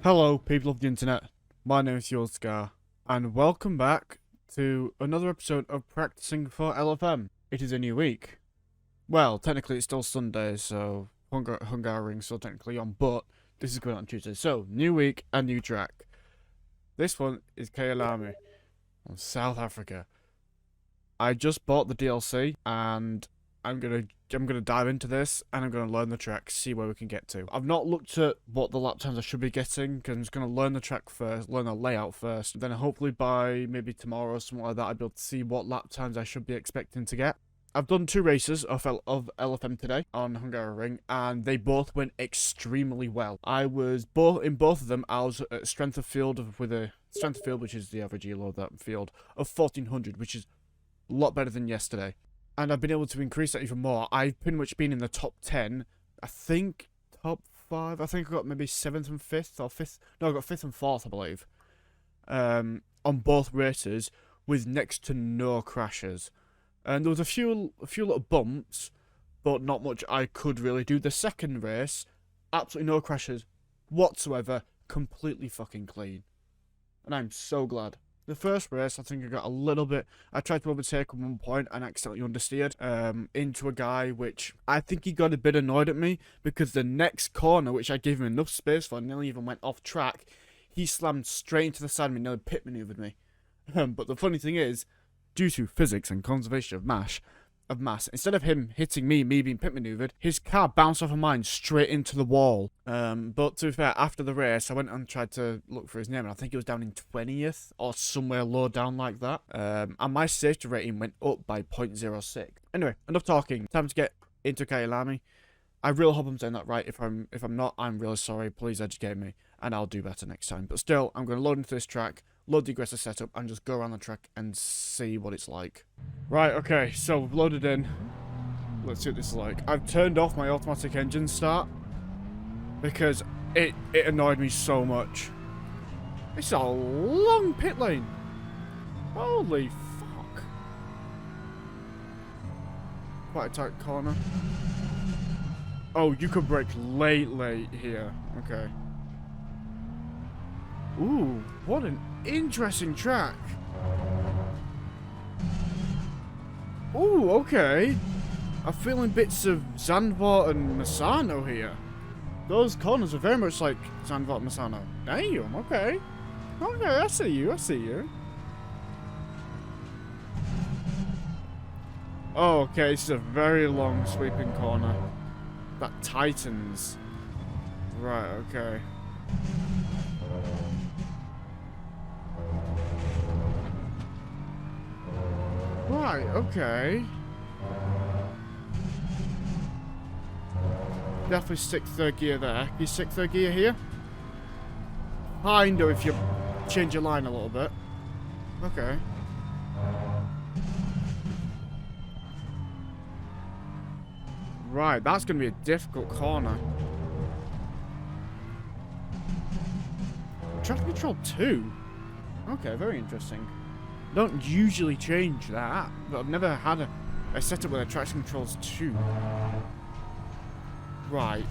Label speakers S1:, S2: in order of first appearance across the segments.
S1: Hello, people of the internet. My name is FueltheScar, and welcome back to another episode of Practicing for LFM. It is a new week. Well, technically it's still Sunday, so Hungaroring's still technically on, but this is going on Tuesday. So, new week and new track. This one is Kyalami on South Africa. I just bought the DLC, and I'm gonna dive into this, and I'm gonna learn the track, see where we can get to. I've not looked at what the lap times I should be getting, because I'm just gonna learn the track first, learn the layout first. Then hopefully by maybe tomorrow or something like that, I'll be able to see what lap times I should be expecting to get. I've done 2 races of LFM today on Hungaroring, and they both went extremely well. I was in both of them. I was at strength of field with a strength of field, which is the average elo of that field, of 1400, which is a lot better than yesterday. And I've been able to increase that even more. I've pretty much been in the top 10. I think top 5. I think I got maybe 7th and 5th or 5th. No, I got 5th and 4th, I believe. On both races with next to no crashes. And there was a few little bumps, but not much I could really do. The second race, absolutely no crashes whatsoever. Completely fucking clean. And I'm so glad. The first race, I think I got a little bit... I tried to overtake at one point and accidentally understeered into a guy, which I think he got a bit annoyed at me because the next corner, which I gave him enough space for, nearly even went off track, he slammed straight into the side of me, nearly pit maneuvered me. But the funny thing is, due to physics and conservation of mass, instead of him hitting me being pit maneuvered, his car bounced off of mine straight into the wall. But to be fair, after the race, I went and tried to look for his name, and I think he was down in 20th or somewhere low down like that. And my safety rating went up by 0.06. Anyway, enough talking. Time to get into Kyalami. I really hope I'm saying that right. If I'm not, I'm really sorry. Please educate me, and I'll do better next time. But still, I'm going to load into this track, load the aggressive setup, and just go around the track and see what it's like. Right, okay, so we've loaded in. Let's see what this is like. I've turned off my automatic engine start because it annoyed me so much. It's a long pit lane. Holy fuck. Quite a tight corner. Oh, you could brake late here. Okay. Ooh, what an interesting track. Ooh, okay. I'm feeling bits of Zandvoort and Misano here. Those corners are very much like Zandvoort and Misano. Damn, okay. Okay, I see you. Oh, okay, this is a very long sweeping corner. That tightens. Right, okay. Right, okay. Definitely stick 3rd gear there. Can you stick 3rd gear here? Kinda if you change your line a little bit. Okay. Right, that's going to be a difficult corner. Traffic control 2? Okay, very interesting. I don't usually change that, but I've never had a setup where the traction controls 2. Right.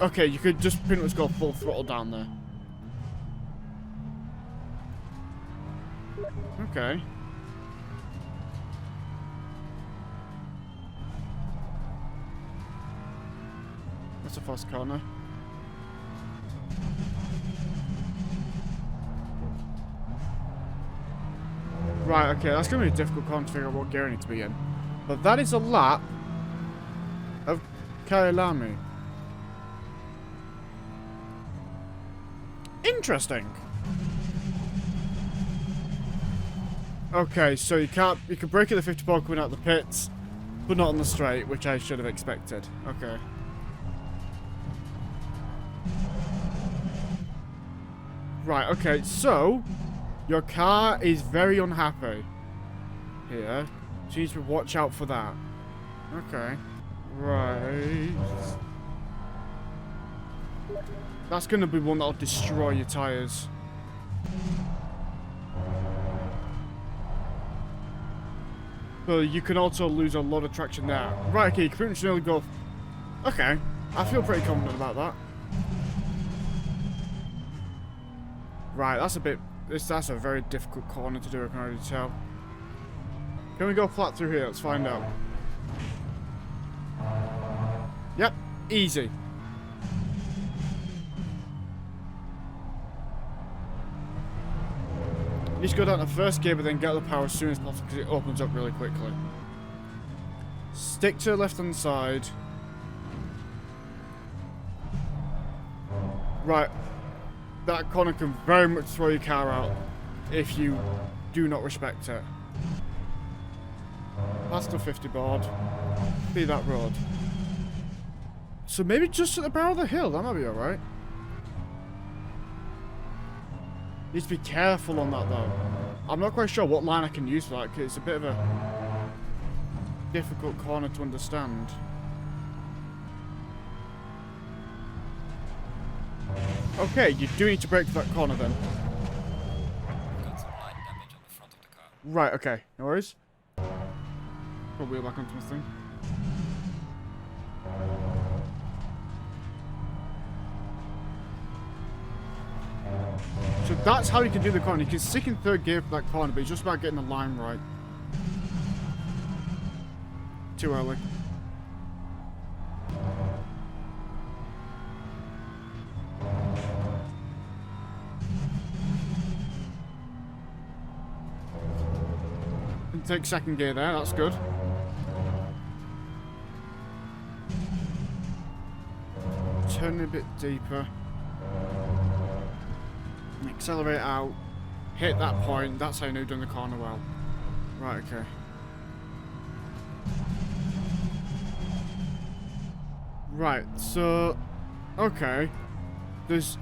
S1: Okay, you could just pretty much go full throttle down there. Okay. That's a fast corner. Right, okay, that's going to be a difficult corner to figure out what gear I need to be in. But that is a lap of Kyalami. Interesting. Okay, so you can brake at the 54 coming out the pits, but not on the straight, which I should have expected. Okay. Right, okay, so your car is very unhappy here. So you need to watch out for that. Okay. Right. That's going to be one that'll destroy your tyres. But you can also lose a lot of traction there. Right, okay, you can pretty much nearly go... Okay, I feel pretty confident about that. Right, that's a bit... That's a very difficult corner to do, I can already tell. Can we go flat through here? Let's find out. Yep, easy. You just go down to first gear, but then get the power as soon as possible because it opens up really quickly. Stick to the left-hand side. Right. That corner can very much throw your car out if you do not respect it. Past the 50 board. Be that road. So maybe just at the brow of the hill, that might be alright. Need to be careful on that though. I'm not quite sure what line I can use for that because it's a bit of a difficult corner to understand. Okay, you do need to brake for that corner then.
S2: Got some light damage on the front of the car.
S1: Right, okay, no worries. Put wheel back onto this thing. So that's how you can do the corner. You can stick in third gear for that corner, but it's just about getting the line right. Too early. Take second gear there, that's good. Turn a bit deeper. Accelerate out. Hit that point. That's how you know you've done the corner well. Right, okay. Right, so... Okay. There's...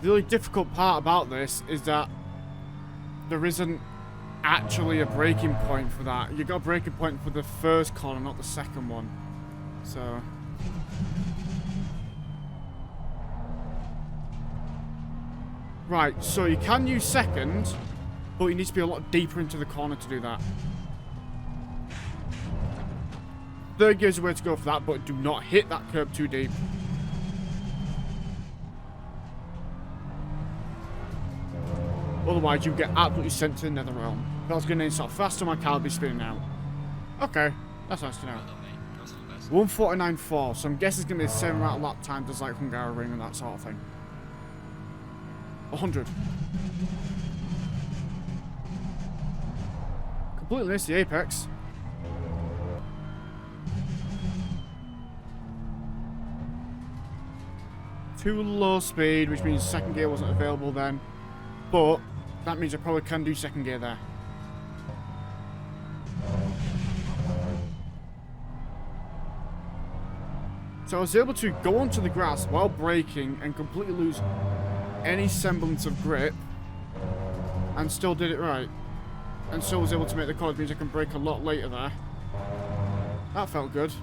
S1: The really difficult part about this is that there isn't actually a braking point for that. You got a braking point for the first corner, not the second one. So... Right, so you can use second, but you need to be a lot deeper into the corner to do that. Third gear is the way to go for that, but do not hit that curb too deep. Otherwise, you get absolutely sent to the nether realm. If I was going to start faster, my car would be spinning out. Okay, that's nice to know. 149.4, so I'm guessing it's going to be the same amount of lap times as like Hungaroring and that sort of thing. 100. Completely missed the apex. Too low speed, which means second gear wasn't available then. But that means I probably can do second gear there. So I was able to go onto the grass while braking and completely lose any semblance of grip and still did it right. And still was able to make the corner, means I can brake a lot later there. That felt good.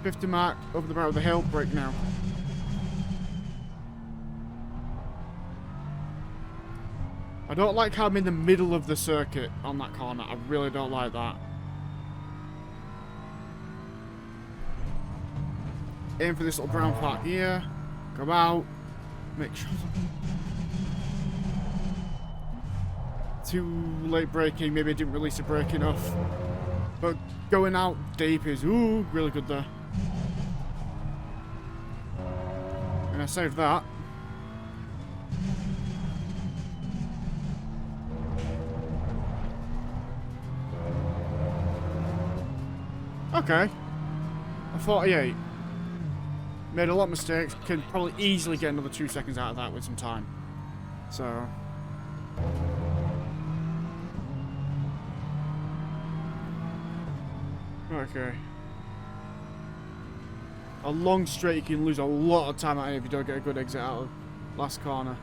S1: 50 mark, over the brow of the hill, brake now. I don't like how I'm in the middle of the circuit on that corner. I really don't like that. Aim for this little brown part here. Go out. Make sure. Too late braking. Maybe I didn't release the brake enough. But going out deep is, ooh, really good there. And I saved that. Okay. A 48. Made a lot of mistakes. Can probably easily get another 2 seconds out of that with some time. So. Okay. A long straight, you can lose a lot of time out here if you don't get a good exit out of last corner.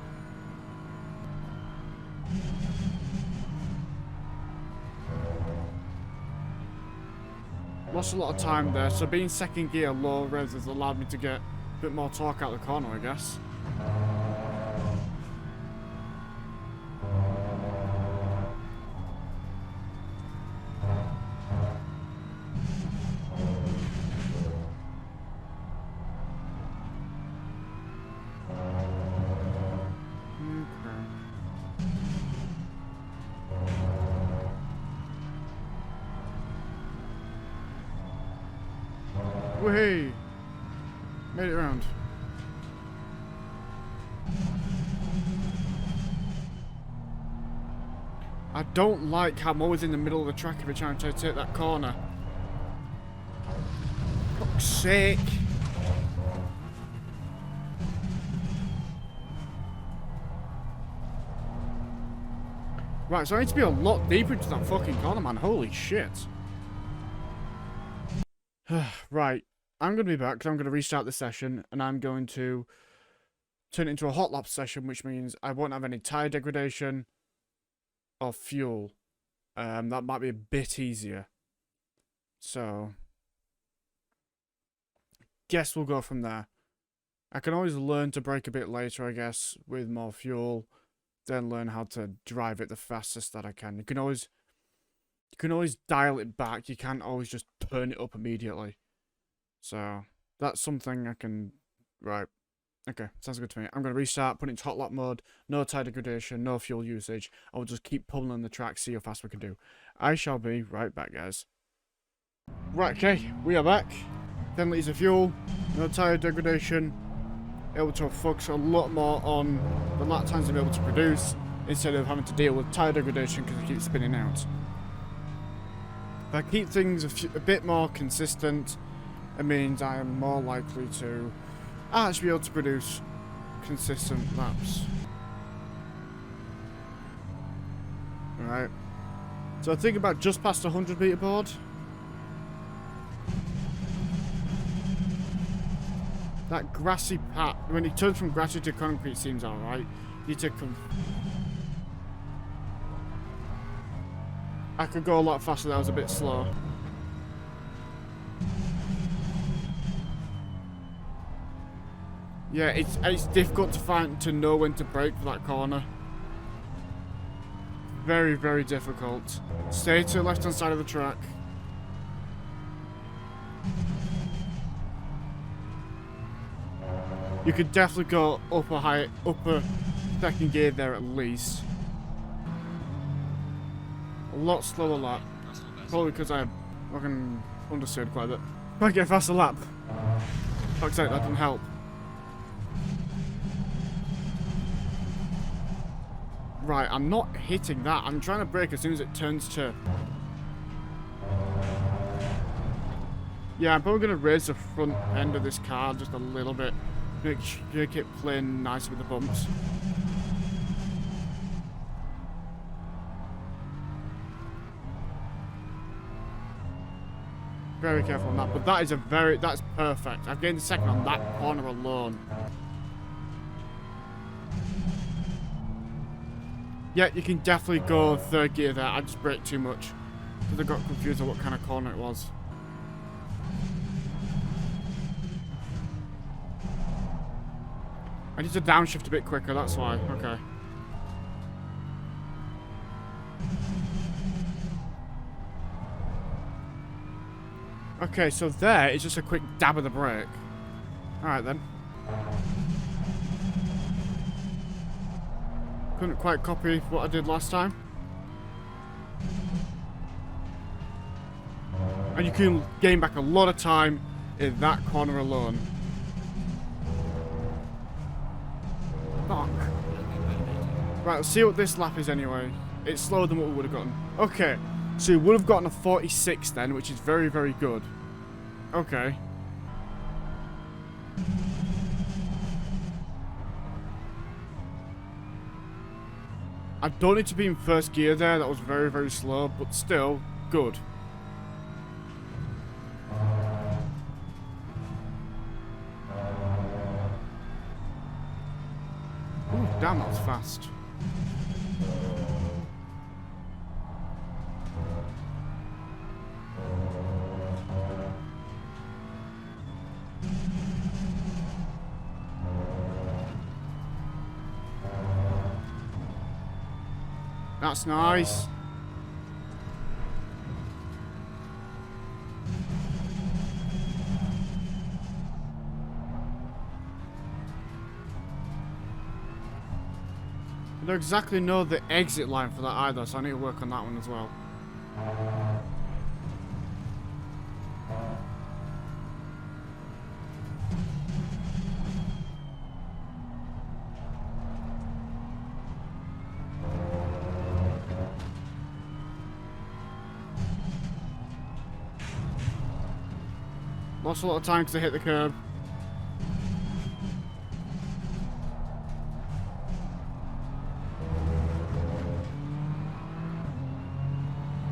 S1: Lost a lot of time there, so being second gear low revs has allowed me to get a bit more torque out of the corner, I guess. Whee! Made it around. I don't like how I'm always in the middle of the track if you're trying to take that corner. Fuck's sake. Right, so I need to be a lot deeper into that fucking corner, man. Holy shit. Right, I'm going to be back because I'm going to restart the session and I'm going to turn it into a hot lap session, which means I won't have any tyre degradation or fuel. That might be a bit easier. So, guess we'll go from there. I can always learn to brake a bit later, I guess, with more fuel. Then learn how to drive it the fastest that I can. You can always dial it back. You can't always just turn it up immediately. So that's something I can. Right. Okay, sounds good to me. I'm going to restart, put it into hot lap mode, no tyre degradation, no fuel usage. I will just keep pulling the track, see how fast we can do. I shall be right back, guys. Right, okay, we are back. 10 litres of fuel, no tyre degradation. Able to focus a lot more on the lap times I'm able to produce, instead of having to deal with tyre degradation because it keeps spinning out. If I keep things a bit more consistent, it means I am more likely to actually be able to produce consistent laps. Alright. So I think about just past the 100 metre board. That grassy patch, when it turns from grassy to concrete, seems alright. You take I could go a lot faster, that was a bit slow. Yeah, it's difficult to know when to brake for that corner. Very, very difficult. Stay to the left-hand side of the track. You could definitely go upper second gear there at least. A lot slower lap. Probably because I fucking understeered quite a bit. Might get a faster lap. Fuck's sake, that didn't help. Right, I'm not hitting that. I'm trying to brake as soon as it turns to... Yeah, I'm probably going to raise the front end of this car just a little bit. Make it playing nice with the bumps. Very careful on that, but that is that's perfect. I've gained a second on that corner alone. Yeah, you can definitely go third gear there. I just braked too much because I got confused on what kind of corner it was. I need to downshift a bit quicker, that's why. Okay. Okay, so there is just a quick dab of the brake. Alright then. Couldn't quite copy what I did last time. And you can gain back a lot of time in that corner alone. Fuck. Right, let's see what this lap is anyway. It's slower than what we would have gotten. Okay, so we would have gotten a 46 then, which is very, very good. Okay. I don't need to be in first gear there. That was very, very slow, but still good. Ooh, damn, that was fast. That's nice. I don't exactly know the exit line for that either, so I need to work on that one as well. Lost a lot of time because I hit the curb.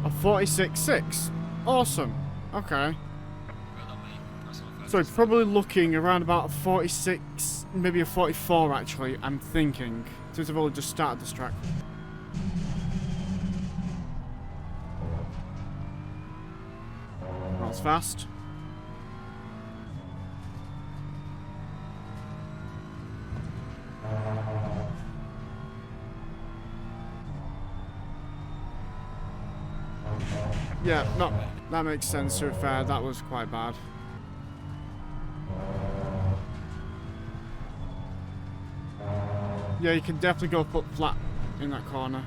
S1: A 46.6. Awesome. Okay. So probably looking around about a 46, maybe a 44 actually, I'm thinking. Since I've only just started this track. That was fast. Yeah, no, that makes sense to be fair. That was quite bad. Yeah, you can definitely go foot flat in that corner.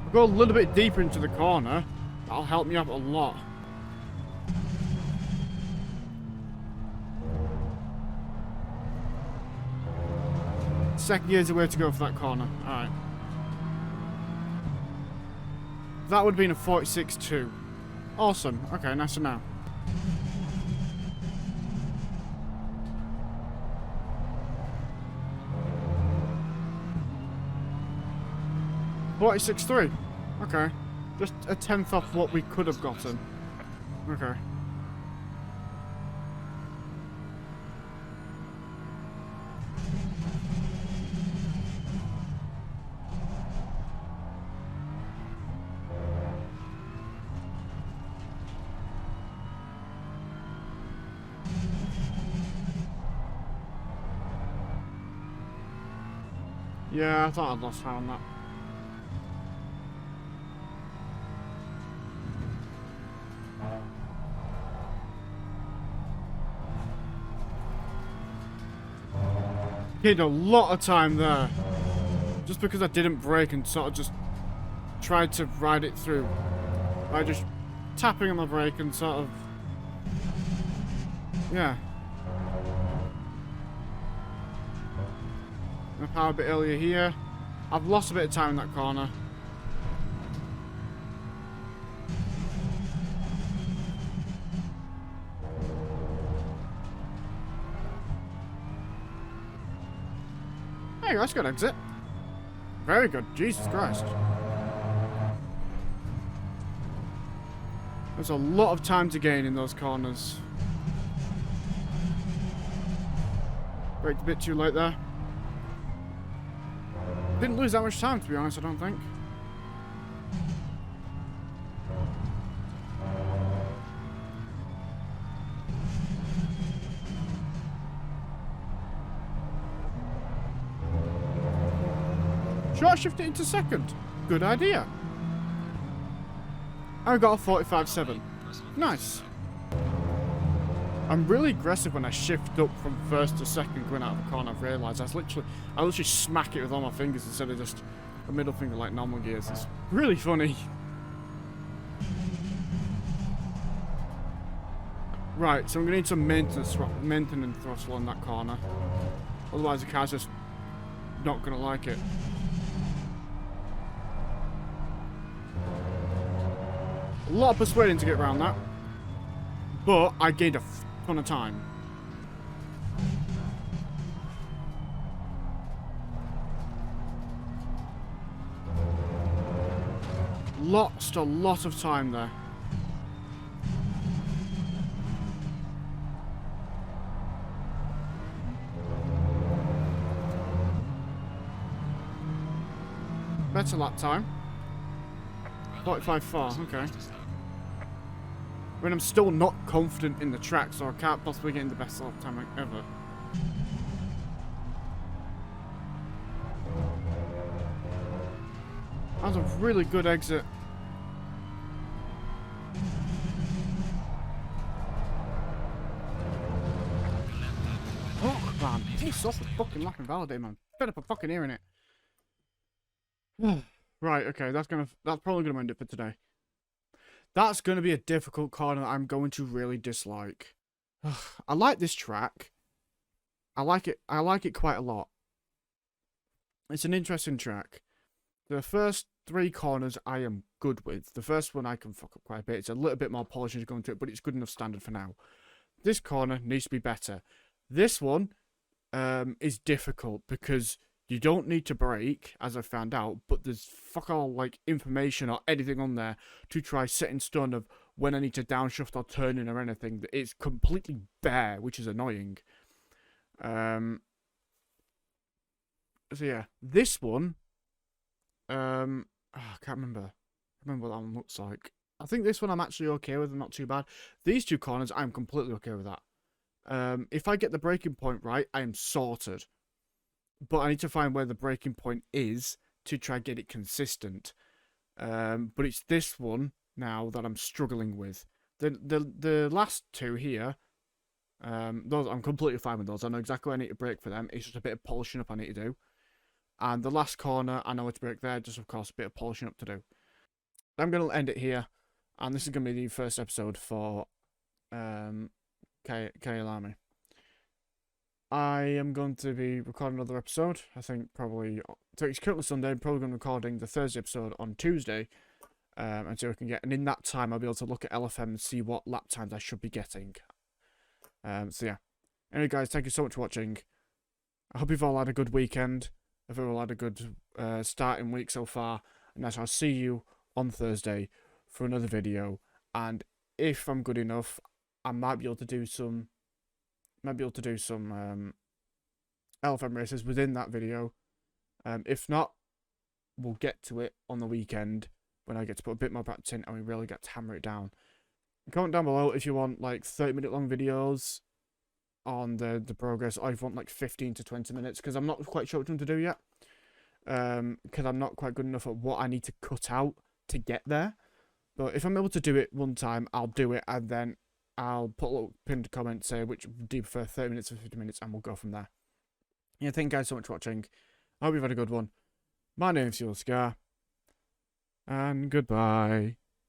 S1: I'll go a little bit deeper into the corner. That'll help me out a lot. Second gear's the way to go for that corner. Alright. That would have been a 46.2. Awesome. Okay, nice to know. $46.3. Okay. Just a tenth off what we could have gotten. Okay. Yeah, I thought I'd lost time on that. Gained a lot of time there. Just because I didn't brake and sort of just tried to ride it through. By just tapping on the brake and sort of... Yeah. My power a bit earlier here. I've lost a bit of time in that corner. There you go, that's a good exit. Very good, Jesus Christ. There's a lot of time to gain in those corners. Braked a bit too late there. Didn't lose that much time, to be honest, I don't think. Short shift it into second. Good idea. I got a 45.7. Nice. I'm really aggressive when I shift up from first to second going out of the corner. I've realised I literally smack it with all my fingers instead of just a middle finger like normal gears. It's really funny. Right, so I'm gonna need some maintenance throttle on that corner. Otherwise the car's just not gonna like it. A lot of persuading to get around that. But I gained a ton of time. Lost a lot of time there. Better lap time. 45.4, okay. I mean, I'm still not confident in the track, so I can't possibly get in the best lap time ever. That was a really good exit. Oh, man. Piss off the fucking lap invalidate, man. Fed up of fucking hearing it. Right, okay, that's probably gonna end it for today. That's gonna be a difficult corner that I'm going to really dislike. I like this track. I like it quite a lot. It's an interesting track. The first 3 corners I am good with. The first one I can fuck up quite a bit. It's a little bit more polish as you go into it, but it's good enough standard for now. This corner needs to be better. This one is difficult because you don't need to brake, as I found out, but there's fuck all like information or anything on there to try set in stone of when I need to downshift or turn in or anything. It's completely bare, which is annoying. So yeah, this one, I can't remember what that one looks like. I think this one I'm actually okay with and not too bad. These 2 corners, I'm completely okay with that. If I get the braking point right, I am sorted. But I need to find where the braking point is to try and get it consistent. But it's this one now that I'm struggling with. The last 2 here, those I'm completely fine with those. I know exactly where I need to brake for them. It's just a bit of polishing up I need to do. And the last corner, I know where to brake there. Just of course a bit of polishing up to do. I'm going to end it here. And this is going to be the first episode for Kyalami. I am going to be recording another episode. I think probably. So it's currently Sunday. I'm probably going to be recording the Thursday episode on Tuesday. And so we can get. And in that time, I'll be able to look at LFM and see what lap times I should be getting. So yeah. Anyway, guys, thank you so much for watching. I hope you've all had a good weekend. I hope you've all had a good starting week so far. And I shall see you on Thursday for another video. And if I'm good enough, I might be able to do some. LFM races within that video. If not, we'll get to it on the weekend when I get to put a bit more practice in and we really get to hammer it down. Comment down below if you want like 30-minute long videos on the progress, or if you want like 15 to 20 minutes, because I'm not quite sure what to do yet. Because I'm not quite good enough at what I need to cut out to get there. But if I'm able to do it one time, I'll do it, and then I'll put a little pinned comment, say which do you prefer, 30 minutes or 50 minutes, and we'll go from there. Yeah, thank you guys so much for watching. I hope you've had a good one. My name's FueltheScar, and goodbye.